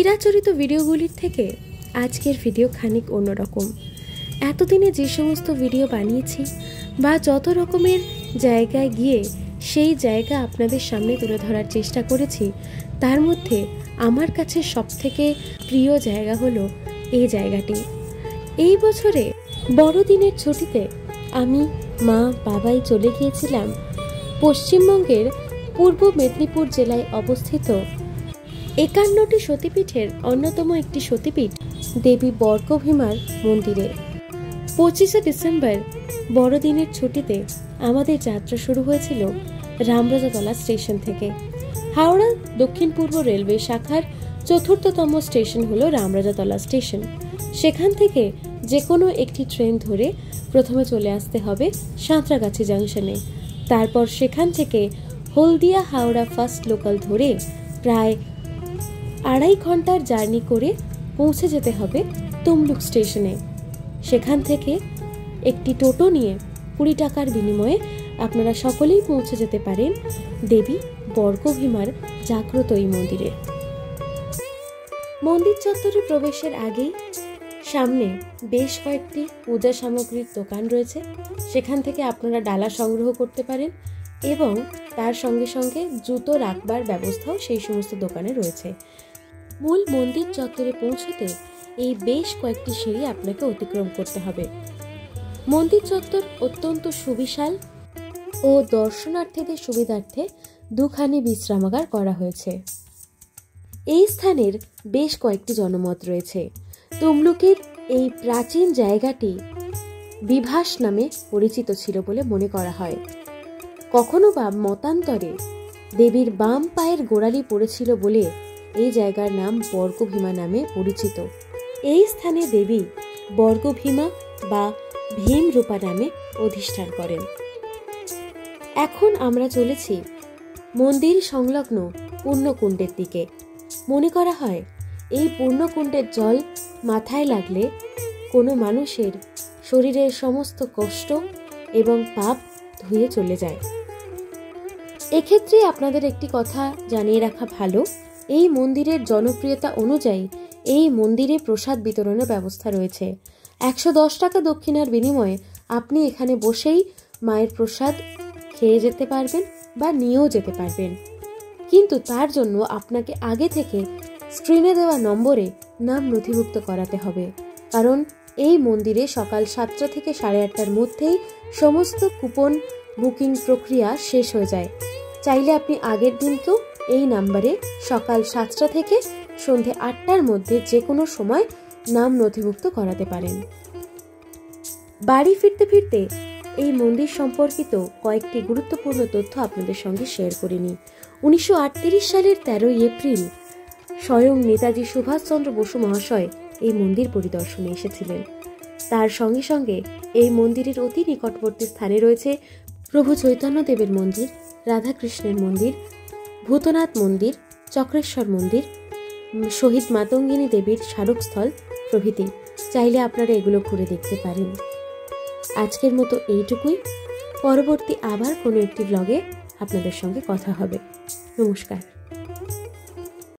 চিরাচরিত ভিডিওগুলির থেকে আজকের ভিডিও খানিক অন্যরকম। এতদিনে যে সমস্ত ভিডিও বানিয়েছি বা যত রকমের জায়গায় গিয়ে সেই জায়গা আপনাদের সামনে তুলে ধরার চেষ্টা করেছি, তার মধ্যে আমার কাছে সবথেকে প্রিয় জায়গা হলো এই জায়গাটি। এই বছরে বড়দিনের ছুটিতে আমি, মা, বাবাই চলে গিয়েছিলাম পশ্চিমবঙ্গের পূর্ব মেদিনীপুর জেলায় অবস্থিত 51টি সতীপীঠের অন্যতম একটি সতীপীঠ দেবী বর্গভীমার মন্দিরে। 25শে ডিসেম্বর বড়দিনের ছুটিতে আমাদের যাত্রা শুরু হয়েছিল রামরাজাতলা স্টেশন থেকে। হাওড়া দক্ষিণ পূর্ব রেলওয়ে শাখার 4র্থতম স্টেশন হলো রামরাজাতলা স্টেশন। সেখান থেকে যে কোনো একটি ট্রেন ধরে প্রথমে চলে আসতে হবে সাঁতরাগাছি জাংশনে। তারপর সেখান থেকে হলদিয়া হাওড়া ফার্স্ট লোকাল ধরে প্রায় 2.5 ঘন্টার জার্নি করে পৌঁছে যেতে হবে তমলুক স্টেশনে। সেখান থেকে একটি টোটো নিয়ে 20 টাকার বিনিময়ে আপনারা সকলেই পৌঁছে যেতে পারেন দেবী বর্গভীমার জাগ্রত এই মন্দিরে। মন্দির চত্বরে প্রবেশের আগেই সামনে বেশ কয়েকটি পূজা সামগ্রীর দোকান রয়েছে। সেখান থেকে আপনারা ডালা সংগ্রহ করতে পারেন এবং তার সঙ্গে সঙ্গে জুতো রাখবার ব্যবস্থাও সেই সমস্ত দোকানে রয়েছে। মূল মন্দির চত্বরে পৌঁছতে এই বেশ কয়েকটি সিঁড়ি আপনাকে অতিক্রম করতে হবে। মন্দির চত্বর অত্যন্ত সুবিশাল ও দর্শনার্থীদের সুবিধার্থে দুখানি বিশ্রামাগার করা হয়েছে। এই স্থানের বেশ কয়েকটি জনমত রয়েছে। তমলুকের এই প্রাচীন জায়গাটি বিভাস নামে পরিচিত ছিল বলে মনে করা হয়। কখনো বা মতান্তরে দেবীর বাম পায়ের গোড়ালি পড়েছিল বলে এই জায়গার নাম বর্গভীমা নামে পরিচিত। এই স্থানে দেবী বর্গভীমা বা ভীমরূপা নামে অধিষ্ঠান করেন। এখন আমরা চলেছি মন্দির সংলগ্ন পূর্ণকুণ্ডের দিকে। মনে করা হয় এই পূর্ণকুণ্ডের জল মাথায় লাগলে কোনো মানুষের শরীরের সমস্ত কষ্ট এবং পাপ ধুয়ে চলে যায়। এক্ষেত্রে আপনাদের একটি কথা জানিয়ে রাখা ভালো, এই মন্দিরের জনপ্রিয়তা অনুযায়ী এই মন্দিরে প্রসাদ বিতরণের ব্যবস্থা রয়েছে। 110 টাকা দক্ষিণার বিনিময়ে আপনি এখানে বসেই মায়ের প্রসাদ খেয়ে যেতে পারবেন বা নিয়েও যেতে পারবেন। কিন্তু তার জন্য আপনাকে আগে থেকে স্ক্রিনে দেওয়া নম্বরে নাম নথিভুক্ত করাতে হবে, কারণ এই মন্দিরে সকাল 7টা থেকে 8:30টার মধ্যেই সমস্ত কুপন বুকিং প্রক্রিয়া শেষ হয়ে যায়। চাইলে আপনি আগের দিনকেও এই নাম্বারে সকাল 7টা থেকে সন্ধে 8টার মধ্যে যে কোনো সময় নাম নথিভুক্ত করাতে পারেন। বাড়ি ফিরতে ফিরতে এই মন্দির সম্পর্কিত কয়েকটি গুরুত্বপূর্ণ তথ্য আপনাদের সঙ্গে শেয়ার করে নিই। 1938 সালের 13 এপ্রিল স্বয়ং নেতাজি সুভাষচন্দ্র বসু মহাশয় এই মন্দির পরিদর্শনে এসেছিলেন। তার সঙ্গে সঙ্গে এই মন্দিরের অতি নিকটবর্তী স্থানে রয়েছে প্রভু চৈতন্য দেবের মন্দির, রাধাকৃষ্ণের মন্দির, ভূতনাথ মন্দির, চক্রেশ্বর মন্দির, শহীদ মাতঙ্গিনী দেবীর স্মারকস্থল প্রভৃতি। চাইলে আপনারা এগুলো ঘুরে দেখতে পারেন। আজকের মতো এইটুকুই। পরবর্তী আবার কোনো একটি ব্লগে আপনাদের সঙ্গে কথা হবে। নমস্কার।